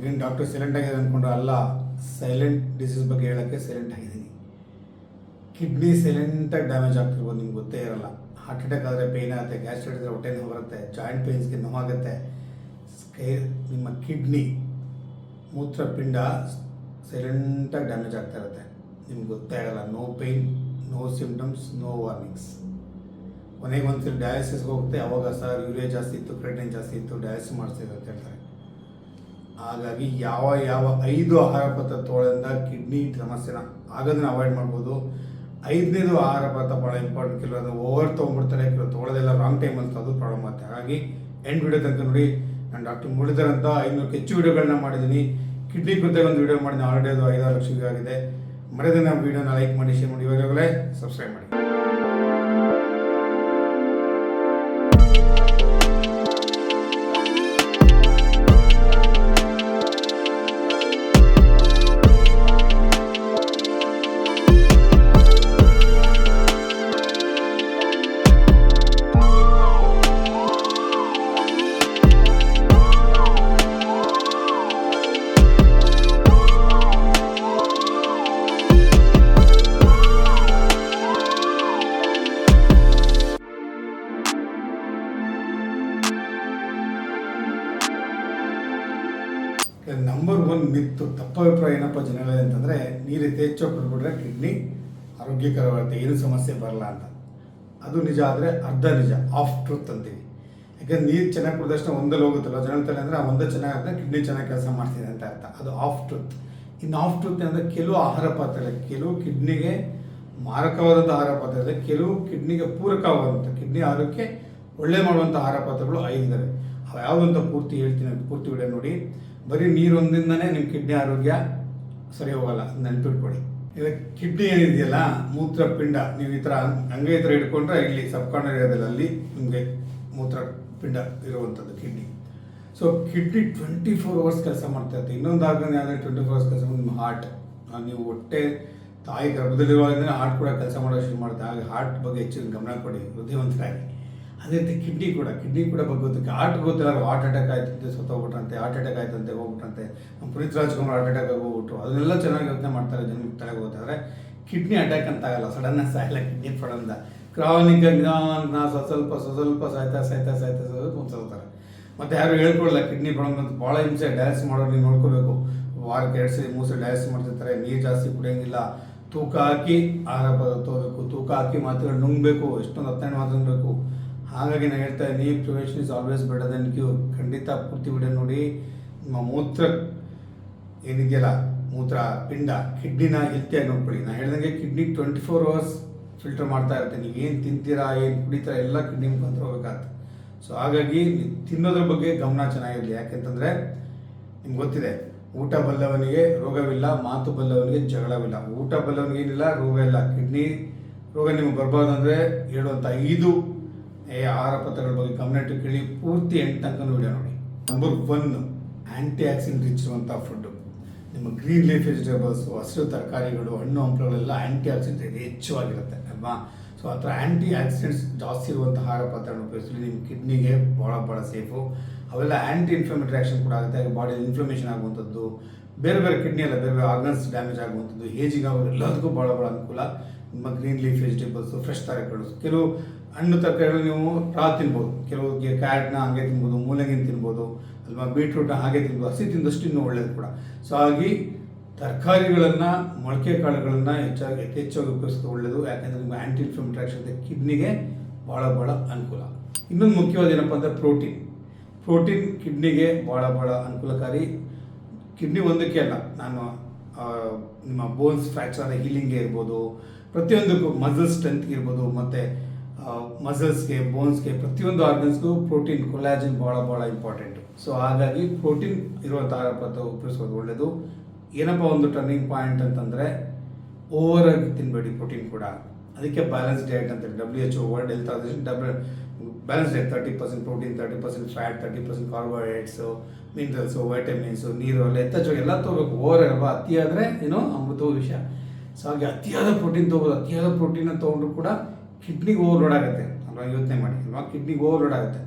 ಏನು doctor silent ಆಗಿದೆ ಅಂದ್ಕೊಂಡ್ರೆ ಅಲ್ಲ, ಸೈಲೆಂಟ್ ಡಿಸೀಸ್ ಬಗ್ಗೆ ಹೇಳೋಕ್ಕೆ ಸೈಲೆಂಟ್ ಆಗಿದ್ದೀನಿ. ಕಿಡ್ನಿ ಸೈಲೆಂಟಾಗಿ ಡ್ಯಾಮೇಜ್ ಆಗ್ತಿರ್ಬೋದು, ನಿಮ್ಗೆ ಗೊತ್ತೇ ಇರಲ್ಲ. ಹಾರ್ಟ್ ಅಟ್ಯಾಕ್ ಆದರೆ ಪೇಯ್ನ್ ಆಗುತ್ತೆ, ಗ್ಯಾಸ್ಟ್ರೈಟ್ ಇದ್ದರೆ ಹೊಟ್ಟೆ ನೋವು ಬರುತ್ತೆ, ಜಾಯಿಂಟ್ ಪೇನ್ಸ್ಗೆ ನೋವಾಗುತ್ತೆ. ನಿಮ್ಮ ಕಿಡ್ನಿ ಮೂತ್ರಪಿಂಡ ಸೈಲೆಂಟಾಗಿ ಡ್ಯಾಮೇಜ್ ಆಗ್ತಾ ಇರುತ್ತೆ, ನಿಮ್ಗೆ ಗೊತ್ತೇ ಆಗಲ್ಲ. No pain, no symptoms, no warnings. ಕೊನೆಗೆ ಒಂದ್ಸರಿ ಡಯಾಲಿಸಿಸ್ಗೆ ಹೋಗುತ್ತೆ, ಅವಾಗ ಸರ್ ಯೂರಿಯಾ ಜಾಸ್ತಿ ಇತ್ತು, ಕ್ರೆಟಿನಿನ್ ಜಾಸ್ತಿ ಇತ್ತು, ಡಯಾಲಿಸಿಸ್ ಮಾಡಿಸ್ತಿದ್ರು ಅಂತ ಹೇಳ್ತಾರೆ. ಹಾಗಾಗಿ ಯಾವ 5 ಆಹಾರ ಪದಾರ್ಥ ತೊಗೊಳ್ಳೋದ್ರಿಂದ ಕಿಡ್ನಿ ಸಮಸ್ಯೆನ ಆಗೋದನ್ನ ಅವಾಯ್ಡ್ ಮಾಡ್ಬೋದು. 5ನೇದು ಆಹಾರ ಪದಾರ್ಥ ಭಾಳ ಇಂಪಾರ್ಟೆಂಟ್. ಕೆಲವು ಓವರ್ ತೊಗೊಂಡ್ಬಿಡ್ತಾರೆ, ಕೆಲವು ತೊಗೊಳ್ಳೋದೆಲ್ಲ ರಾಂಗ್ ಟೈಮ್ ಅಂತ, ಅದು ಪ್ರಾಬ್ಲಮ್ ಆಗುತ್ತೆ. ಹಾಗಾಗಿ ಎಂಡ್ ವಿಡಿಯೋ ತನಕ ನೋಡಿ. ನಾನು ಡಾಕ್ಟರ್ ಮುರಳೀಧರ್ ಅಂತ 500ಕ್ಕೂ ಹೆಚ್ಚು ವಿಡಿಯೋಗಳನ್ನ ಮಾಡಿದ್ದೀನಿ. ಕಿಡ್ನಿ ಕುರಿತಾಗಿ ಒಂದು ವಿಡಿಯೋ ಮಾಡಿದ್ದೀನಿ, ಆಲ್ರೆಡಿ ಅದು 5-6 ಲಕ್ಷ ವ್ಯೂ ಆಗಿದೆ. ಮರೆಯದೆ ನಮ್ಮ ವಿಡಿಯೋನ ಲೈಕ್ ಮಾಡಿ, ಶೇರ್ ಮಾಡಿ, ಇವಾಗಲೇ ಸಬ್ಸ್ಕ್ರೈಬ್ ಮಾಡಿ. ನಂಬರ್ 1 ಮಿತ್ತು, ತಪ್ಪಾಭಿಪ್ರಾಯ ಏನಪ್ಪ ಜನಗಳಲ್ಲಿ ಅಂತಂದರೆ, ನೀರು ಯಥೇಚ್ಛವಾಗಿ ಕುಡಿದ್ಬಿಟ್ರೆ ಕಿಡ್ನಿ ಆರೋಗ್ಯಕರವಾಗುತ್ತೆ, ಏನು ಸಮಸ್ಯೆ ಬರಲ್ಲ ಅಂತ. ಅದು ನಿಜ, ಆದರೆ ಅರ್ಧ ನಿಜ, ಆಫ್ ಟ್ರೂತ್ ಅಂತೀವಿ. ಯಾಕಂದ್ರೆ ನೀರು ಚೆನ್ನಾಗಿ ಕುಡಿದಷ್ಟು ಒಂದಲ್ಲಿ ಹೋಗುತ್ತಲ್ಲ ಜನರಲ್ಲಿ, ಅಂದರೆ ಒಂದೇ ಚೆನ್ನಾಗಿ ಕಿಡ್ನಿ ಚೆನ್ನಾಗಿ ಕೆಲಸ ಮಾಡ್ತಿದೆ ಅಂತ ಅರ್ಥ. ಅದು ಆಫ್ ಟ್ರೂತ್. ಇನ್ನು ಆಫ್ ಟ್ರೂತ್ ಅಂದರೆ ಕೆಲವು ಆಹಾರ ಪದಾರ್ಥಗಳು, ಕೆಲವು ಕಿಡ್ನಿಗೆ ಮಾರಕವಾದಂಥ ಆಹಾರ ಪದಾರ್ಥಗಳು, ಕೆಲವು ಕಿಡ್ನಿಗೆ ಪೂರಕವಾದಂಥ, ಕಿಡ್ನಿ ಆರೋಗ್ಯಕ್ಕೆ ಒಳ್ಳೆ ಮಾಡುವಂಥ ಆಹಾರ ಪದಾರ್ಥಗಳು 5 ಇದ್ದಾವೆ. ಅವು ಯಾವುದು ಅಂತ ಪೂರ್ತಿ ಹೇಳ್ತೀನಿ, ಪೂರ್ತಿ ವಿಡಿಯೋ ನೋಡಿ. ಬರೀ ನೀರು ಒಂದಿಂದನೇ ನಿಮ್ಮ ಕಿಡ್ನಿ ಆರೋಗ್ಯ ಸರಿ ಹೋಗಲ್ಲ, ನೆನಪಿಟ್ಕೊಳ್ಳಿ. ಈಗ ಕಿಡ್ನಿ ಏನಿದೆಯಲ್ಲ, ಮೂತ್ರಪಿಂಡ, ನೀವು ಈ ಥರ ಹಂಗೆ ಈ ಥರ ಇಟ್ಕೊಂಡ್ರೆ ಇಲ್ಲಿ ಸಬ್ಕಾರ್ನರ್ ಇರೋದಿಲ್ಲ, ಅಲ್ಲಿ ನಿಮಗೆ ಮೂತ್ರಪಿಂಡ ಇರುವಂಥದ್ದು ಕಿಡ್ನಿ. ಸೊ ಕಿಡ್ನಿ 24 ಅವರ್ಸ್ ಕೆಲಸ ಮಾಡ್ತಾ ಇರುತ್ತೆ. ಇನ್ನೊಂದು ಆರ್ಗನ್ ಯಾವುದೇ 24 ಅವರ್ಸ್ ಕೆಲಸ ಮಾಡಿ, ನಿಮ್ಮ ಹಾರ್ಟ್. ನೀವು ಹೊಟ್ಟೆ ತಾಯಿ ಗರ್ಭದಲ್ಲಿರುವಾಗಲೇ ಹಾರ್ಟ್ ಕೂಡ ಕೆಲಸ ಮಾಡೋದು ಶುರು ಮಾಡುತ್ತೆ. ಹಾಗೆ ಹಾರ್ಟ್ ಬಗ್ಗೆ ಹೆಚ್ಚಿನ ಗಮನ ಕೊಡಿ, ಬುದ್ಧಿವಂತರಾಗಿ. ಅದೇ ರೀತಿ ಕಿಡ್ನಿ ಕೂಡ ಬಗ್ಗೆ ಗೊತ್ತಿಲ್ಲ. ಹಾರ್ಟ್ ಗೊತ್ತಿಲ್ಲ, ಹಾರ್ಟ್ ಅಟ್ಯಾಕ್ ಆಯ್ತಂತೆ, ಸತ್ತೋಗ್ಬಿಟ್ರಂತೆ, ಹಾರ್ಟ್ ಅಟ್ಯಾಕ್ ಆಯ್ತಂತೆ, ಹೋಗ್ಬಿಟ್ರಂತೆ. ನಮ್ಮ ಪುನೀತ್ ರಾಜ್ಕುಮಾರ್ ಹಾರ್ಟ್ ಅಟ್ಯಾಕ್ ಆಗಿ ಹೋಗ್ಬಿಟ್ರು, ಅದನ್ನೆಲ್ಲ ಚೆನ್ನಾಗಿ ಯೋಚನೆ ಮಾಡ್ತಾರೆ, ಜನಕ್ಕೆ ತಲೆಗೆ ಹೋಗ್ತಾರೆ. ಕಿಡ್ನಿ ಅಟ್ಯಾಕ್ ಅಂತ ಆಗಲ್ಲ, ಸಡನ್ನಾಗಿ ಸಾಯಲ್ಲ ಕಿಡ್ನಿ ಪ್ರಾಬ್ಲಮ್ದ. ಕ್ರಾನಿಕ್ ನಿಧಾನ ಸ್ವಲ್ಪ ಸಾಯ್ತಾರೆ. ಮತ್ತು ಯಾರು ಹೇಳ್ಕೊಳ್ಳಲ್ಲ ಕಿಡ್ನಿ ಪ್ರಾಬ್ಲಮ್ ಅಂತ. ಭಾಳ ಹಿಂಸೆ, ಡಯಾಲಿಸಿಸ್ ಮಾಡೋರು ನೀವು ನೋಡ್ಕೋಬೇಕು. ವಾರಕ್ಕೆ 2 ಸರಿ 3 ಸರಿ ಡಯಾಲಿಸಿಸ್ ಮಾಡ್ತಿರ್ತಾರೆ. ನೀರು ಜಾಸ್ತಿ ಕುಡಿಯೋಂಗಿಲ್ಲ, ತೂಕ ಹಾಕಿ ಆಹಾರ ಪದಾರ್ಥ ತಗೋಬೇಕು, ತೂಕ ಹಾಕಿ ಮಾತ್ರೆಗಳು ನುಂಗಬೇಕು, ಎಷ್ಟೊಂದು 12 ಮಾತ್ರೆ ನುಂಗಬೇಕು. ಹಾಗಾಗಿ ನಾನು ಹೇಳ್ತಾ ಇದ್ದೀನಿ, prevention is always better then cure. ಖಂಡಿತ ಪೂರ್ತಿ ವಿಡಿಯೋ ನೋಡಿ. ನಿಮ್ಮ ಮೂತ್ರ ಏನಿದೆಯಲ್ಲ, ಮೂತ್ರ ಪಿಂಡ, ಕಿಡ್ನಿನ ಹೆಲ್ತಿಯಾಗಿ ನೋಡ್ಕೊಳ್ಳಿ. ನಾನು ಹೇಳ್ದಂಗೆ ಕಿಡ್ನಿ 24 ಅವರ್ಸ್ ಫಿಲ್ಟರ್ ಮಾಡ್ತಾ ಇರುತ್ತೆ. ನೀವು ಏನು ತಿಂತೀರಾ, ಏನು ಕುಡಿತೀರಾ, ಎಲ್ಲ ಕಿಡ್ನಿ ಮುಖಾಂತರ ಹೋಗ್ಬೇಕಾಗ್ತದೆ. ಸೊ ಹಾಗಾಗಿ ತಿನ್ನೋದ್ರ ಬಗ್ಗೆ ಗಮನ ಚೆನ್ನಾಗಿರಲಿ. ಯಾಕೆಂತಂದರೆ ನಿಮ್ಗೆ ಗೊತ್ತಿದೆ, ಊಟ ಬಲ್ಲವನಿಗೆ ರೋಗವಿಲ್ಲ, ಮಾತು ಬಲ್ಲವನಿಗೆ ಜಗಳವಿಲ್ಲ. ಊಟ ಬಲ್ಲವನಿಗೆ ಏನಿಲ್ಲ, ರೋಗ ಇಲ್ಲ. ಕಿಡ್ನಿ ರೋಗ ನಿಮಗೆ ಬರ್ಬಾರ್ದು ಅಂದರೆ ಹೇಳುವಂಥ 5 ಆಹಾರ ಪದಾರ್ಥಗಳ ಬಗ್ಗೆ ಗಮನ ಇಟ್ಟು ಕೇಳಿ. ಪೂರ್ತಿ 8 ತನಕ ವಿಡಿಯೋ ನೋಡಿ. ನಂಬರ್ 1, ಆ್ಯಂಟಿ ಆಕ್ಸಿಡೆಂಟ್ ರಿಚ್ ಇರುವಂಥ ಫುಡ್ಡು. ನಿಮ್ಮ ಗ್ರೀನ್ ಲೀಫ್ ವೆಜಿಟೇಬಲ್ಸು, ಹಸಿರು ತರಕಾರಿಗಳು, ಹಣ್ಣು ಹಂಪಲುಗಳೆಲ್ಲ ಆ್ಯಂಟಿ ಆಕ್ಸಿಡೆಂಟ್ ಹೆಚ್ಚವಾಗಿರುತ್ತೆ ಅಲ್ವಾ. ಸೊ ಆ ಥರ ಆ್ಯಂಟಿ ಆಕ್ಸಿಡೆಂಟ್ಸ್ ಜಾಸ್ತಿ ಇರುವಂಥ ಆಹಾರ ಪದಾರ್ಥಗಳನ್ನ ಉಪಯೋಗಿಸಲಿ. ನಿಮ್ಮ ಕಿಡ್ನಿಗೆ ಭಾಳ ಸೇಫು. ಅವೆಲ್ಲ ಆ್ಯಂಟಿ ಇನ್ಫ್ಲಮೇಟರಿ ಆ್ಯಕ್ಷನ್ ಕೂಡ ಆಗುತ್ತೆ. ಬಾಡಿಯಲ್ಲಿ ಇನ್ಫ್ಲಮೇಷನ್ ಆಗುವಂಥದ್ದು, ಬೇರೆ ಕಿಡ್ನಿ ಎಲ್ಲ ಬೇರೆ ಆರ್ಗನ್ಸ್ ಡ್ಯಾಮೇಜ್ ಆಗುವಂಥದ್ದು, ಏಜಿಂಗ್ ಆಗೋದು, ಎಲ್ಲದಕ್ಕೂ ಭಾಳ ಅನುಕೂಲ. ನಿಮ್ಮ ಗ್ರೀನ್ ಲೀಫ್ ವೆಜಿಟೇಬಲ್ಸು, ಫ್ರೆಶ್ ತರಕಾರಿಗಳು. ಕೆಲವು ಹಣ್ಣು ತರಕಾರಿಗಳು ನೀವು ತಿನ್ಬೋದು, ಕೆಲವು ಕ್ಯಾರೆಟ್ನ ಹಾಗೆ ತಿನ್ಬೋದು, ಮೂಲಂಗಿನ ತಿನ್ಬೋದು ಅಲ್ವಾ, ಬೀಟ್ರೂಟ್ನ ಹಾಗೆ ತಿನ್ಬೋದು. ಹಸಿ ತಿಂದಷ್ಟು ಇನ್ನೂ ಒಳ್ಳೆಯದು ಕೂಡ. ಸೊ ಹಾಗಾಗಿ ತರಕಾರಿಗಳನ್ನು, ಮೊಳಕೆ ಕಾಳುಗಳನ್ನು ಯಥೇಚ್ಛವಾಗಿ ಉಪಯೋಗಿಸೋದು ಒಳ್ಳೆಯದು. ಯಾಕೆಂದರೆ ನಿಮ್ಗೆ ಆ್ಯಂಟಿ ಇನ್ಫ್ಲಮೇಟರಿ ಆಕ್ಷನ್ ಕಿಡ್ನಿಗೆ ಭಾಳ ಅನುಕೂಲ. ಇನ್ನೊಂದು ಮುಖ್ಯವಾದ ಏನಪ್ಪ ಅಂದರೆ ಪ್ರೋಟೀನ್ ಕಿಡ್ನಿಗೆ ಭಾಳ ಅನುಕೂಲಕಾರಿ. ಕಿಡ್ನಿ ಒಂದಕ್ಕೆ ಅಲ್ಲ, ನಾನು ನಿಮ್ಮ ಬೋನ್ಸ್ ಫ್ರ್ಯಾಕ್ಚರ್ ಹೀಲಿಂಗ್ಗೆ ಇರ್ಬೋದು, ಪ್ರತಿಯೊಂದಕ್ಕೂ ಮಸಲ್ ಸ್ಟ್ರೆಂತ್ಗೆ ಇರ್ಬೋದು, ಮತ್ತು ಮಸಲ್ಸ್ಗೆ, ಬೋನ್ಸ್ಗೆ, ಪ್ರತಿಯೊಂದು ಆರ್ಗನ್ಸ್ಗೂ ಪ್ರೋಟೀನ್, ಕೊಲಾಜಿನ್ ಭಾಳ ಇಂಪಾರ್ಟೆಂಟು. ಸೊ ಹಾಗಾಗಿ ಪ್ರೋಟೀನ್ ಇರುವಂಥ ಆಹಾರ ಪದಾರ್ಥ ಉಪಯೋಗಿಸೋದು ಒಳ್ಳೆಯದು. ಏನಪ್ಪ ಒಂದು ಟರ್ನಿಂಗ್ ಪಾಯಿಂಟ್ ಅಂತಂದರೆ, ಓವರಾಗಿ ತಿನ್ನಬೇಡಿ ಪ್ರೋಟೀನ್ ಕೂಡ. ಅದಕ್ಕೆ ಬ್ಯಾಲೆನ್ಸ್ ಡಯಟ್ ಅಂತೇಳಿ WHO world health organisation balance diet 30% protein, 30% fat, 30% carbohydrates, minerals, vitamins, ನೀರು ಎಲ್ಲ ಯಥೇಚ್ಛವಾಗಿ ಎಲ್ಲ ತೊಗೋಬೇಕು. ಓವರ್ ಅಲ್ವಾ, ಅತಿಯಾದರೆ ಏನೋ ಅಮೃತವೂ ವಿಷಯ. ಸೊ ಹಾಗೆ ಅತಿಯಾದ ಪ್ರೋಟೀನ್ ತೊಗೋದು. ಅತಿಯಾದ ಪ್ರೋಟೀನ ತೊಗೊಂಡ್ರು ಕೂಡ ಕಿಡ್ನಿಗೆ ಓವರ್ಲೋಡ್ ಆಗುತ್ತೆ ಅಲ್ವಾ, ಯೋಚನೆ ಮಾಡಿ ಅಲ್ವಾ, ಕಿಡ್ನಿಗೆ ಓವರ್ಲೋಡ್ ಆಗುತ್ತೆ.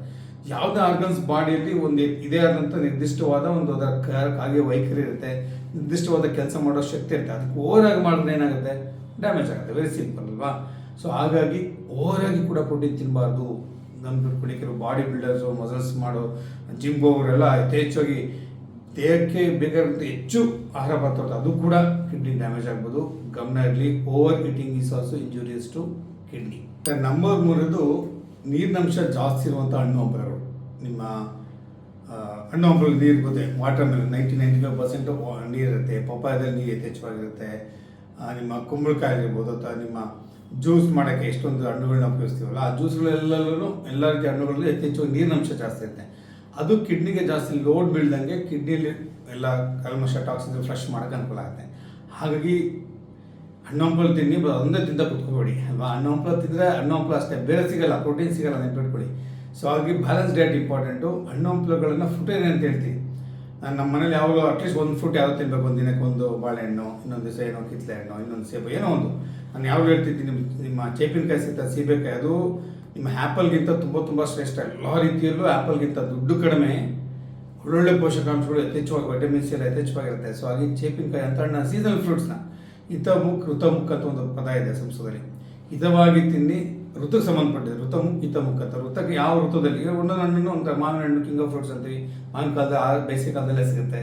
ಯಾವುದೇ ಆರ್ಗನ್ಸ್ ಬಾಡಿಯಲ್ಲಿ ಒಂದು ಇದೇ ಆದಂಥ ನಿರ್ದಿಷ್ಟವಾದ ಒಂದು ಅದರ ಕಾರ್ಯ ವೈಖರಿ ಇರುತ್ತೆ, ನಿರ್ದಿಷ್ಟವಾದ ಕೆಲಸ ಮಾಡೋ ಶಕ್ತಿ ಇರುತ್ತೆ. ಅದಕ್ಕೆ ಓವರಾಗಿ ಮಾಡಿದ್ರೆ ಏನಾಗುತ್ತೆ, ಡ್ಯಾಮೇಜ್ ಆಗುತ್ತೆ. ವೆರಿ ಸಿಂಪಲ್ ಅಲ್ವಾ. ಸೊ ಹಾಗಾಗಿ ಓವರಾಗಿ ಕೂಡ ಪ್ರೋಟೀನ್ ತಿನ್ನಬಾರ್ದು. ನಮ್ಮ ಕೆಲವು ಬಾಡಿ ಬಿಲ್ಡರ್ಸು, ಮಸಲ್ಸ್ ಮಾಡೋ ಜಿಮ್ ಹೋಗೋರೆಲ್ಲ ಯಥೇಚ್ಛವಾಗಿ ದೇಹಕ್ಕೆ ಬೇಕಾದಂಥ ಹೆಚ್ಚು ಆಹಾರ ಪದಾರ್ಥ, ಅದು ಕೂಡ ಕಿಡ್ನಿ ಡ್ಯಾಮೇಜ್ ಆಗ್ಬೋದು. ಗಮನ ಇರಲಿ, overeating is also injurious to kidney. Number 3 ನೀರಿನಂಶ ಜಾಸ್ತಿ ಇರುವಂಥ ಹಣ್ಣು ಹಂಪಲುಗಳು. ನಿಮ್ಮ ಹಣ್ಣು ಹಂಪಲಲ್ಲಿ ನೀರು ಇರುತ್ತೆ. ವಾಟರ್ ಮೇಲೆ 90-95% ನೀರಿರುತ್ತೆ. ಪಪ್ಪಾಯದಲ್ಲಿ ನೀರು ಯಥೇಚ್ಛವಾಗಿರುತ್ತೆ. ನಿಮ್ಮ ಕುಂಬಳಕಾಯಿ ಇರ್ಬೋದು, ಅಥವಾ ನಿಮ್ಮ ಜ್ಯೂಸ್ ಮಾಡೋಕ್ಕೆ ಎಷ್ಟೊಂದು ಹಣ್ಣುಗಳನ್ನ ಉಪಯೋಗಿಸ್ತೀವಲ್ಲ, ಆ ಜ್ಯೂಸ್ಗಳೆಲ್ಲೂ ಎಲ್ಲ ರೀತಿಯ ಹಣ್ಣುಗಳಲ್ಲಿ ಯಥೇಚ್ಛವಾಗಿ ನೀರಿನಂಶ ಜಾಸ್ತಿ ಇರುತ್ತೆ. ಅದು ಕಿಡ್ನಿಗೆ ಜಾಸ್ತಿ ಲೋಡ್ ಬೀಳ್ದಂಗೆ ಕಿಡ್ನಿಲಿ ಎಲ್ಲ ಕಲ್ಮಶ ಟಾಕ್ಸಿನ್ಸ್ ಫ್ಲಶ್ ಮಾಡೋಕ್ಕೆ ಅನುಕೂಲ ಆಗುತ್ತೆ. ಹಾಗಾಗಿ ಹಣ್ಣು ಹಂಪಲು ತಿನ್ನಿ, ಒಂದೇ ತಿಂದ ಕುತ್ಕೋಬೇಡಿ ಅಲ್ವಾ. ಹಣ್ಣು ಹಂಪಲು ತಿಂದರೆ ಹಣ್ಣು ಹಂಪಲು ಅಷ್ಟೇ, ಬೇರೆ ಸಿಗಲ್ಲ, ಪ್ರೋಟೀನ್ ಸಿಗಲ್ಲ, ನೆನ್ಪಿಟ್ಕೊಳ್ಳಿ. ಸೊ ಹಾಗಾಗಿ ಬ್ಯಾಲೆನ್ಸ್ ಡಯಟ್ ಇಂಪಾರ್ಟೆಂಟು. ಹಣ್ಣು ಹಂಪಲುಗಳನ್ನು ಫುಟೇನೆ ಅಂತ ಹೇಳ್ತೀವಿ. ನಾನು ನಮ್ಮ ಮನೇಲಿ ಯಾವಾಗ ಅಟ್ಲೀಸ್ಟ್ ಒಂದು ಫ್ರೂಟ್ ಯಾವ್ದು ತಿನ್ನಬೇಕು, ಒಂದು ದಿನಕ್ಕೆ ಒಂದು ಬಾಳೆಹಣ್ಣು, ಇನ್ನೊಂದು ದಿವಸ ಏನೋ ಕಿತ್ತಲೆ ಹಣ್ಣು, ಇನ್ನೊಂದು ಸೇಬು, ಏನೋ ಒಂದು. ನಾನು ಯಾವಾಗ ಹೇಳ್ತಿದ್ದೀನಿ, ನಿಮ್ಮ ಚೇಪಿನಕಾಯಿ ಸಿಗ್ತದೆ, ಸೀಬೆಕಾಯಿ, ಅದು ನಿಮ್ಮ ಆ್ಯಪಲ್ಗಿಂತ ತುಂಬ ಶ್ರೇಷ್ಠ. ಎಲ್ಲ ರೀತಿಯಲ್ಲೂ ಆ್ಯಪಲ್ಗಿಂತ ದುಡ್ಡು ಕಡಿಮೆ, ಒಳ್ಳೊಳ್ಳೆ ಪೋಷಕಾಂಶಗಳು ಯಥೇಚ್ಛವಾಗಿ, ವಿಟಮಿನ್ಸ್ ಎಲ್ಲ ಯಥೇಚ್ಛವಾಗಿರುತ್ತೆ. ಸೊ ಹಾಗೆ ಚೇಪಿನಕಾಯಿ ಅಂತ ಹಣ್ಣು, ಸೀಸನಲ್ ಫ್ರೂಟ್ಸ್ನ ಹಿತಮುಖ್ ಋತಮುಖ್ ಅಂತ ಒಂದು ಪದ ಇದೆ ಸಂಸ್ಕೃತದಲ್ಲಿ. ಹಿತವಾಗಿ ತಿನ್ನಿ, ಋತುಗೆ ಸಂಬಂಧಪಟ್ಟಿದೆ. ಋತಮುಖ್ ಹಿತಮುಖ್ ಅಂತ. ಋತಕ್ಕೆ ಯಾವ ಋತುದಲ್ಲಿ ಒಂದೊಂದು ಹಣ್ಣನ್ನು, ಒಂದು ಮಾವಿನ ಹಣ್ಣು ಕಿಂಗ್ ಆಫ್ ಫ್ರೂಟ್ಸ್ ಅಂತೀವಿ, ಮಾವಿನ ಕಾಲದಲ್ಲಿ, ಬೇಸಿಗೆ ಕಾಲದಲ್ಲೇ ಸಿಗುತ್ತೆ.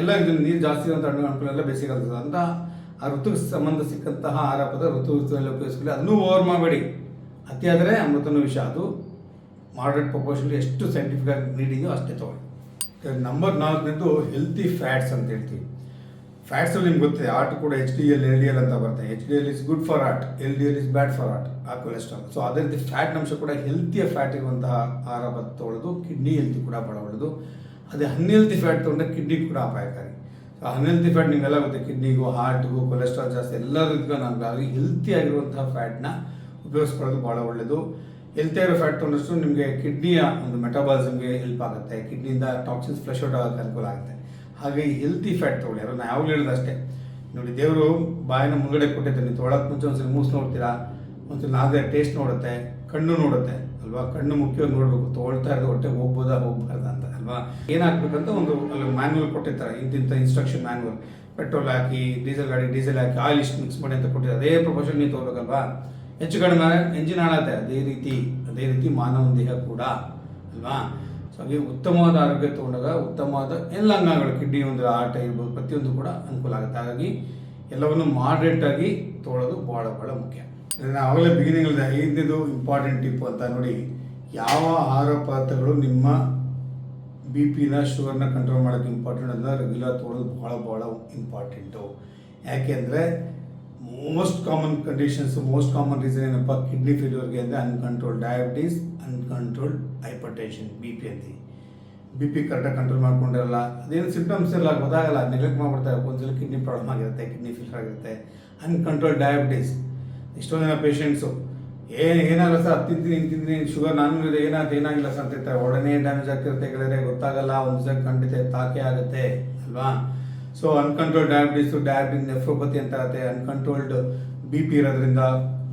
ಎಲ್ಲ ಇದನ್ನು ನೀರು ಜಾಸ್ತಿ ಇರುವಂಥ ಹಣ್ಣು ಹಂಪಲೆಲ್ಲ ಬೇಸಿಗೆ ಕಾಲದ ಅಂತ. ಆ ಋತುಗೆ ಸಂಬಂಧ ಸಿಕ್ಕಂತಹ ಆಹಾರ ಪದ ಋತುಯಲ್ಲಿ ಉಪಯೋಗಿಸ್ಕೊಳ್ಳಿ. ಅದನ್ನೂ ಓವರ್ ಮಾಡಬೇಡಿ. ಅತಿಯಾದರೆ ಅಮೃತನೂ ವಿಷ. ಅದು ಮಾಡರೇಟ್ ಪ್ರಪೋರ್ಷನ್ಲಿ ಎಷ್ಟು ಸೈಂಟಿಫಿಕ್ ಆಗಿ ನೀಡಿದೆಯೋ ಅಷ್ಟೇ ತೊಗೊಳ್ಳಿ. ನಂಬರ್ 4 ಹೆಲ್ತಿ ಫ್ಯಾಟ್ಸ್ ಅಂತ ಹೇಳ್ತೀವಿ. ಫ್ಯಾಟ್ಸಲ್ಲಿ ನಿಮ್ಗೆ ಗೊತ್ತಿದೆ, ಹಾರ್ಟ್ ಕೂಡ HDL LDL ಅಂತ ಬರುತ್ತೆ. HDL is good for heart, LDL is bad for heart, ಆ ಕೊಲೆಸ್ಟ್ರಾಲ್. ಸೊ ಅದೇ ರೀತಿ ಫ್ಯಾಟ್ ಅಂಶ ಕೂಡ ಹೆಲ್ತಿಯ ಫ್ಯಾಟ್ ಇರುವಂತಹ ಆಹಾರ ಪದಾರ್ಥ ತೊಗೊಳ್ಳೋದು ಕಿಡ್ನಿ ಹೆಲ್ತಿ ಕೂಡ ಭಾಳ ಒಳ್ಳೆಯದು. ಅದೇ ಅನ್ಹೆಲ್ತಿ ಫ್ಯಾಟ್ ತೊಗೊಂಡ್ರೆ ಕಿಡ್ನಿ ಕೂಡ ಅಪಾಯಕಾರಿ. ಅನ್ಹೆಲ್ತಿ ಫ್ಯಾಟ್ ನಿಮಗೆಲ್ಲ ಗೊತ್ತೆ, ಕಿಡ್ನಿಗೂ, ಹಾರ್ಟ್ಗೂ, ಕೊಲೆಸ್ಟ್ರಾಲ್ ಜಾಸ್ತಿ, ಎಲ್ಲರಿಗೂ ನಮಗೆ ಹೆಲ್ತಿ ಆಗಿರುವಂತಹ ಫ್ಯಾಟ್ನ ಉಪಯೋಗಿಸ್ಕೊಳ್ಳೋದು ಭಾಳ ಒಳ್ಳೆಯದು. ಹೆಲ್ತಿ ಆಗಿರೋ ಫ್ಯಾಟ್ ತೊಗೊಂಡಷ್ಟು ನಿಮಗೆ ಕಿಡ್ನಿಯ ಒಂದು ಮೆಟಾಬಾಲಿಸಮ್ಗೆ ಹೆಲ್ಪ್ ಆಗುತ್ತೆ. ಕಿಡ್ನಿಯಿಂದ ಟಾಕ್ಸಿನ್ಸ್ ಫ್ಲಶ್ ಔಟ್ ಆಗೋಕ್ಕೆ ಅನುಕೂಲ ಆಗುತ್ತೆ. ಹಾಗೆ ಹೆಲ್ತಿ ಫ್ಯಾಟ್ ತೊಗೊಳ್ಳಿ. ಅದು ನಾವು ಯಾವಾಗಲೂ ಹೇಳೋದು ಅಷ್ಟೇ. ನೋಡಿ, ದೇವರು ಬಾಯಿನ ಮುಂಗಡೆ ಕೊಟ್ಟಿರ್ತಾರೆ, ನೀವು ತೊಗೊಳಕ್ಕೆ ಮುಂಚೆ ಒಂದ್ಸಲ ಮೂಸು ನೋಡ್ತೀರಾ, ಒಂದ್ಸಲ ನಾಲ್ಕು ಟೇಸ್ಟ್ ನೋಡುತ್ತೆ, ಕಣ್ಣು ನೋಡುತ್ತೆ ಅಲ್ವಾ. ಕಣ್ಣು ಮುಖ್ಯವಾಗಿ ನೋಡಬೇಕು, ತೊಗೊಳ್ತಾ ಇರೋದು ಹೊಟ್ಟೆಗೆ ಹೋಗ್ಬೋದಾ ಹೋಗ್ಬಾರ್ದ ಅಂತ ಅಲ್ವಾ. ಏನಾಗಬೇಕಂತ ಒಂದು ಅಲ್ಲಿ ಮ್ಯಾನ್ಯಲ್ ಕೊಟ್ಟಿರ್ತಾರೆ, ಇಂತಿಂಥ ಇನ್ಸ್ಟ್ರಕ್ಷನ್ ಮ್ಯಾನ್ಯಲ್. ಪೆಟ್ರೋಲ್ ಹಾಕಿ, ಡೀಸೆಲ್ ಗಾಡಿ ಡೀಸೆಲ್ ಹಾಕಿ, ಆಯಿಲ್ ಇಷ್ಟು ಮಿಕ್ಸ್ ಮಾಡಿ ಅಂತ ಕೊಟ್ಟಿದ್ದಾರೆ. ಅದೇ ಪ್ರಪೋರ್ಷನ್ ನೀವು ತೊಗೋಬೇಕಲ್ವಾ. ಹೆಚ್ಚು ಕಡಿಮೆ ಎಂಜಿನ್ ಹಾಳಾಗುತ್ತೆ. ಅದೇ ರೀತಿ ಮಾನವ ದೇಹ ಕೂಡ ಅಲ್ವಾ. ಸೊ ಹಾಗೆ ಉತ್ತಮವಾದ ಆರೋಗ್ಯ ತೊಗೊಂಡಾಗ ಉತ್ತಮವಾದ ಎಲ್ಲ ಅಂಗಗಳು, ಕಿಡ್ನಿ ಒಂದು ಆಟ ಇರ್ಬೋದು, ಪ್ರತಿಯೊಂದು ಕೂಡ ಅನುಕೂಲ ಆಗುತ್ತೆ. ಹಾಗಾಗಿ ಎಲ್ಲವನ್ನು ಮಾಡ್ರೇಟಾಗಿ ತೊಗೊಳ್ಳೋದು ಭಾಳ ಮುಖ್ಯ. ನಾನು ಆವಾಗಲೇ ಬಿಗಿನಿಂಗ್ 5ನೇದು ಇಂಪಾರ್ಟೆಂಟ್ ಟಿಪ್ ಅಂತ ನೋಡಿ, ಯಾವ ಆಹಾರ ಪದಾರ್ಥಗಳು ನಿಮ್ಮ BP ಶುಗರ್ನ ಕಂಟ್ರೋಲ್ ಮಾಡೋಕ್ಕೆ ಇಂಪಾರ್ಟೆಂಟ್ ಅಂದರೆ ರೆಗ್ಯುಲರ್ ತೊಗೊಳ್ಳೋದು ಭಾಳ ಇಂಪಾರ್ಟೆಂಟು. ಯಾಕೆ ಅಂದರೆ most common conditions, most common reason ಏನಪ್ಪ, ಕಿಡ್ನಿ ಫೇಲ್ಯೂರ್ಗೆ ಅಂದರೆ uncontrolled diabetes, uncontrolled hypertension, BP ಅಂತೀವಿ. BP ಕರೆಕ್ಟಾಗಿ ಕಂಟ್ರೋಲ್ ಮಾಡ್ಕೊಂಡಿರಲ್ಲ, ಅದೇನು ಸಿಂಪ್ಟಮ್ಸ್ ಎಲ್ಲ ಗೊತ್ತಾಗಲ್ಲ, ನೆಗ್ಲೆಕ್ಟ್ ಮಾಡಿಬಿಡ್ತಾರೆ. ಒಂದ್ಸಲ ಕಿಡ್ನಿ ಪ್ರಾಬ್ಲಮ್ ಆಗಿರುತ್ತೆ, ಕಿಡ್ನಿ ಫೇಲ್ಯೂರ್ ಆಗಿರುತ್ತೆ. ಅನ್ಕಂಟ್ರೋಲ್ಡ್ ಡಯಾಬಿಟೀಸ್, ಎಷ್ಟೋ ಜನ ಪೇಷಂಟ್ಸು ಏನಾಗಲ್ಲ ಸರ್, ತಿಂತೀನಿ ಶುಗರ್ ನಾನು ಇದೆ, ಏನಾಗಿಲ್ಲ ಸರ್ ಅಂತ ಇರ್ತಾರೆ. ಒಡನೆ ಡ್ಯಾಮೇಜ್ ಆಗ್ತಿರುತ್ತೆ, ಗೆಳೆಯರೆ ಗೊತ್ತಾಗಲ್ಲ, ಒಂದು ದಿವಸ ಖಂಡಿತ ತಾಕೆ ಆಗುತ್ತೆ ಅಲ್ವಾ. ಸೊ ಅನ್ಕಂಟ್ರೋಲ್ಡ್ ಡಯಾಬಿಟಿಸ್ ನೆಫ್ರೋಪತಿ ಅಂತ ಆಗುತ್ತೆ. ಅನ್ಕಂಟ್ರೋಲ್ಡ್ BP ಇರೋದ್ರಿಂದ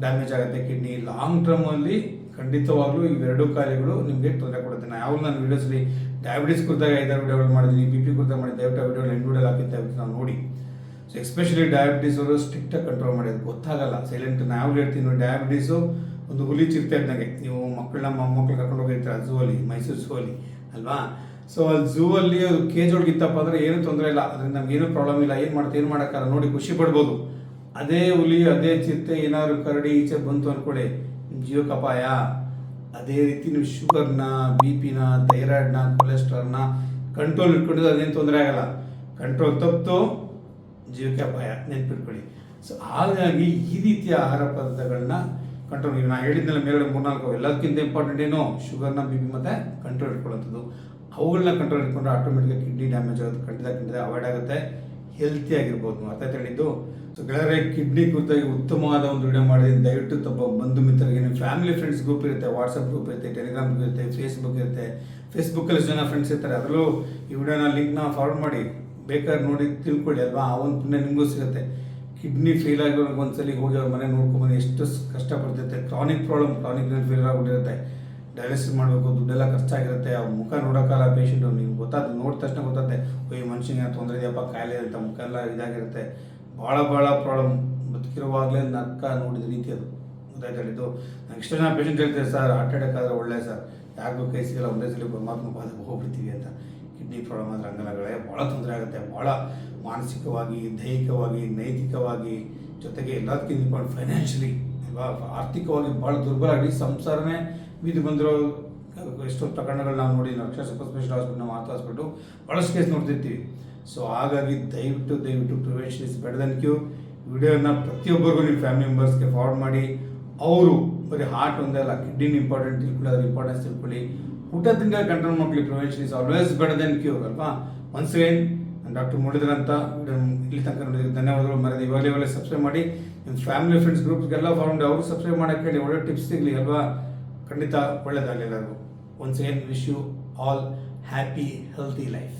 ಡ್ಯಾಮೇಜ್ ಆಗುತ್ತೆ ಕಿಡ್ನಿ. ಲಾಂಗ್ ಟರ್ಮಲ್ಲಿ ಖಂಡಿತವಾಗ್ಲೂ ಇವೆರಡೂ ಕಾಯಿಲೆಗಳು ನಿಮಗೆ ತೊಂದರೆ ಕೊಡುತ್ತೆ. ಯಾವಾಗ ನಾನು ವೀಡಿಯೋಸ್ಲಿ ಡಯಾಬಿಟಿಸ್ ಕುರಿತಾಗ 5 ವಿಡಿಯೋಗಳು ಮಾಡಿದ್ದೀನಿ, BP ಕುರಿತಾಗ ಮಾಡಿ, ದಯವಿಟ್ಟು ವಿಡಿಯೋಗಳು ಎಂಡ್ ಹಾಕಿದ್ದೆ ನಾವು ನೋಡಿ. ಸೊ ಎಸ್ಪೆಷಲಿ ಡಯಾಬಿಟೀಸ್ ಅವರು ಸ್ಟ್ರಿಕ್ಟಾಗಿ ಕಂಟ್ರೋಲ್ ಮಾಡೋದು ಗೊತ್ತಾಗಲ್ಲ, ಸೈಲೆಂಟ್. ನಾವು ಹೇಳ್ತೀವಿ ನೋಡಿ, ಡಯಾಬಿಟೀಸು ಒಂದು ಹುಲಿ ಚಿರತೆ ಇದ್ದಂಗೆ. ನೀವು ಮೊಮ್ಮಕ್ಕಳು ಕರ್ಕೊಂಡು ಹೋಗಿರ್ತಾರೆ ಝೂ ಅಲ್ಲಿ, ಮೈಸೂರು ಝೂ ಅಲ್ಲಿ ಅಲ್ವಾ. ಸೊ ಅಲ್ಲಿ ಝೂ ಅಲ್ಲಿ ಅದು ಕೇಜೊಳಗಿತ್ತಪ್ಪ ಅಂದರೆ ಏನೂ ತೊಂದರೆ ಇಲ್ಲ, ಅದರಿಂದ ನಮಗೇನು ಪ್ರಾಬ್ಲಮ್ ಇಲ್ಲ, ಏನು ಮಾಡೋಕ್ಕಾಗಲ್ಲ, ನೋಡಿ ಖುಷಿ ಪಡ್ಬೋದು. ಅದೇ ಹುಲಿ, ಅದೇ ಚಿರತೆ ಏನಾದ್ರು ಕರಡಿ ಈಚೆ ಬಂತು ಅಂದ್ಕೊಳ್ಳಿ, ನಿಮ್ಮ ಜೀವಕ್ಕೆ ಅಪಾಯ. ಅದೇ ರೀತಿ ನೀವು ಶುಗರ್ನ, BP ಥೈರಾಯ್ಡ್ನ, ಕೊಲೆಸ್ಟ್ರಾಲ್ನ ಕಂಟ್ರೋಲ್ ಇಟ್ಕೊಂಡಿದ್ದು ಅದೇನು ತೊಂದರೆ ಆಗಲ್ಲ. ಕಂಟ್ರೋಲ್ ತಪ್ಪಿತು ಜೀವಕ್ಕೆ ಅಪಾಯ, ನೆನ್ಪಿಟ್ಕೊಳ್ಳಿ. ಸೊ ಹಾಗಾಗಿ ಈ ರೀತಿಯ ಆಹಾರ ಪದಾರ್ಥಗಳನ್ನ ಕಂಟ್ರೋಲ್, ಈಗ ನಾನು ಹೇಳಿದ್ನಲ್ಲ ಮೇಲ್ಗಡೆ 3-4, ಎಲ್ಲದಕ್ಕಿಂತ ಇಂಪಾರ್ಟೆಂಟ್ ಏನು, ಶುಗರ್ನ, BP ಮತ್ತು ಕಂಟ್ರೋಲ್ ಇಟ್ಕೊಳ್ಳೋಂಥದ್ದು. ಅವುಗಳನ್ನ ಕಂಟ್ರೋಲ್ ಇಟ್ಕೊಂಡ್ರೆ ಆಟೋಮೆಟಿಕಾಗಿ ಕಿಡ್ನಿ ಡ್ಯಾಮೇಜ್ ಆಗೋದು ಖಂಡಿತ ಅವಾಯ್ಡ್ ಆಗುತ್ತೆ, ಹೆಲ್ತಿ ಆಗಿರ್ಬೋದು. ಅರ್ಥ ಹೇಳಿದ್ದು. ಸೊ ಗೆಳೆಯರೆ, ಕಿಡ್ನಿ ಕುರಿತಾಗಿ ಉತ್ತಮವಾದ ಒಂದು ವಿಡಿಯೋ ಮಾಡಿದ್ದೀನಿ. ದಯವಿಟ್ಟು ತಮ್ಮ ಬಂಧು ಮಿತ್ರರಿಗೆ, ನಿಮ್ಮ ಫ್ಯಾಮಿಲಿ ಫ್ರೆಂಡ್ಸ್ ಗ್ರೂಪ್ ಇರುತ್ತೆ, ವಾಟ್ಸಪ್ ಗ್ರೂಪ್ ಇರುತ್ತೆ, ಟೆಲಿಗ್ರಾಮ್ ಗ್ರೂಪ್ ಇರುತ್ತೆ, ಫೇಸ್ಬುಕ್ ಇರುತ್ತೆ. ಫೇಸ್ಬುಕ್ಕಲ್ಲಿ ಜನ ಫ್ರೆಂಡ್ಸ್ ಇರ್ತಾರೆ, ಅದರಲ್ಲೂ ಈ ವಿಡಿಯೋನ ಲಿಂಕ್ನ ಫಾರ್ವರ್ಡ್ ಮಾಡಿ, ಬೇಕಾದ್ರೆ ನೋಡಿ ತಿಳ್ಕೊಳ್ಳಿ ಅಲ್ವಾ. ಆ ಒಂದು ಪುಣ್ಯ ನಿಮಗೂ ಸಿಗುತ್ತೆ. ಕಿಡ್ನಿ ಫೇಲ್ ಆಗಿರೋರ್ಗೆ ಒಂದ್ಸಲಿ ಹೋಗಿ ಅವ್ರ ಮನೆ ನೋಡ್ಕೊಂಬಂದು ಎಷ್ಟು ಕಷ್ಟಪಡ್ತಿರುತ್ತೆ. ಕ್ರಾನಿಕ್ ಪ್ರಾಬ್ಲಮ್, ಕ್ರಾನಿಕ್ ಫೇಲ್ ಆಗಿಬಿಟ್ಟಿರುತ್ತೆ. ಡಯಾಲಿಸಿಸ್ ಮಾಡಬೇಕು, ದುಡ್ಡೆಲ್ಲ ಖರ್ಚಾಗಿರುತ್ತೆ, ಆ ಮುಖ ನೋಡೋಕ್ಕಲ್ಲ ಪೇಷಂಟು. ನೀವು ನೋಡಿದ ತಕ್ಷಣ ಗೊತ್ತಾಗುತ್ತೆ, ಈ ಮನುಷ್ಯನಿಗೆ ತೊಂದರೆ ಇದೆಯಪ್ಪ, ಕಾಯಿಲೆ ಅಂತ ಮುಖ ಎಲ್ಲ ಇದಾಗಿರುತ್ತೆ. ಭಾಳ ಪ್ರಾಬ್ಲಮ್. ಬದುಕಿರುವಾಗಲೇ ನರ್ಕ ನೋಡಿದ ರೀತಿ ಅದು ಗೊತ್ತಾಯ್ತು. ನಂಗೆ ಇಷ್ಟು ಜನ ಪೇಷಂಟ್ ಹೇಳ್ತಾರೆ, ಸರ್ ಹಾರ್ಟ್ ಅಟ್ಯಾಕ್ ಆದರೆ ಒಳ್ಳೆ ಸರ್, ಯಾರಿಗೂ ಕೈ ಸಿಗಲ್ಲ, ಒಂದೇ ಸಲ ಪರಮಾತ್ಮ ಪಾದಕ್ಕೆ ಹೋಗ್ಬಿಡ್ತೀವಿ ಅಂತ. ಕಿಡ್ನಿ ಪ್ರಾಬ್ಲಮ್ ಆದರೆ ಹಂಗಲ್ಲಗಳೇ ಭಾಳ ತೊಂದರೆ ಆಗುತ್ತೆ. ಭಾಳ ಮಾನಸಿಕವಾಗಿ, ದೈಹಿಕವಾಗಿ, ನೈತಿಕವಾಗಿ, ಜೊತೆಗೆ ಎಲ್ಲದಕ್ಕಿಂತ ಇಂಪಾರ್ಟೆಂಟ್ ಫೈನಾನ್ಷಿಯಲಿ ಅಲ್ವಾ, ಆರ್ಥಿಕವಾಗಿ ಭಾಳ ದುರ್ಬಲ ಆಗಿ ಸಂಸಾರನೇ ಬೀದಿ ಬಂದಿರೋ ಎಷ್ಟೊಂದು ಪ್ರಕರಣಗಳು ನಾವು ನೋಡಿ. ರಕ್ಷಾ ಸೂಪರ್ ಸ್ಪೆಷಲ್ ಹಾಸ್ಪಿಟಲ್, ನಮ್ಮ ಮಾತು ಹಾಸ್ಪಿಟಲ್ ಭಾಳಷ್ಟು ಕೇಸ್ ನೋಡ್ತಿರ್ತೀವಿ. ಸೊ ಹಾಗಾಗಿ ದಯವಿಟ್ಟು prevention is better then cure. ವಿಡಿಯೋನ ಪ್ರತಿಯೊಬ್ಬರಿಗೂ ನಿಮ್ಮ ಫ್ಯಾಮಿಲಿ ಮೆಂಬರ್ಸ್ಗೆ ಫಾರ್ವರ್ಡ್ ಮಾಡಿ. ಅವರು ಬರೀ ಹಾರ್ಟ್ ಒಂದೇ ಅಲ್ಲ, ಕಿಡ್ನಿನ ಇಂಪಾರ್ಟೆಂಟ್ ತಿಳ್ಕೊಳ್ಳಿ, ಅದ್ರ ಇಂಪಾರ್ಟೆನ್ಸ್ ತಿಳ್ಕೊಳ್ಳಿ. ಊಟ ತಿಂಡಿ ಕಂಟ್ರೋಲ್ ಮಾಡ್ಕೊಳ್ಳಿ. Prevention is always better then cure ಅಲ್ವಾ. ಒನ್ಸ್ ಅಗೇನ್ ನಾನು ಡಾಕ್ಟರ್ ಮುರಳೀಧರ್ ಅಂತ. ಇಲ್ಲಿ ತನಕ ನೋಡಿದ್ರೆ ಧನ್ಯವಾದಗಳು. ಮರೆದು ಇವಾಗಲೇ ಸಬ್ಸ್ಕ್ರೈಬ್ ಮಾಡಿ, ನಿಮ್ಮ ಫ್ಯಾಮಿಲಿ ಫ್ರೆಂಡ್ಸ್ ಗ್ರೂಪ್ಸ್ಗೆಲ್ಲ ಫಾರ್ವರ್ಡ್ ಅವರು ಸಬ್ಸ್ಕ್ರೈಬ್ ಮಾಡೋಕ್ಕೆ ಹೇಳಿ. ಒಳ್ಳೆ ಟಿಪ್ಸ್ ಸಿಗಲಿ ಅಲ್ವಾ. ಖಂಡಿತ ಒಳ್ಳೆಯದಾಗಲಿ ಎಲ್ಲರಿಗೂ. Once again wish you all happy healthy life.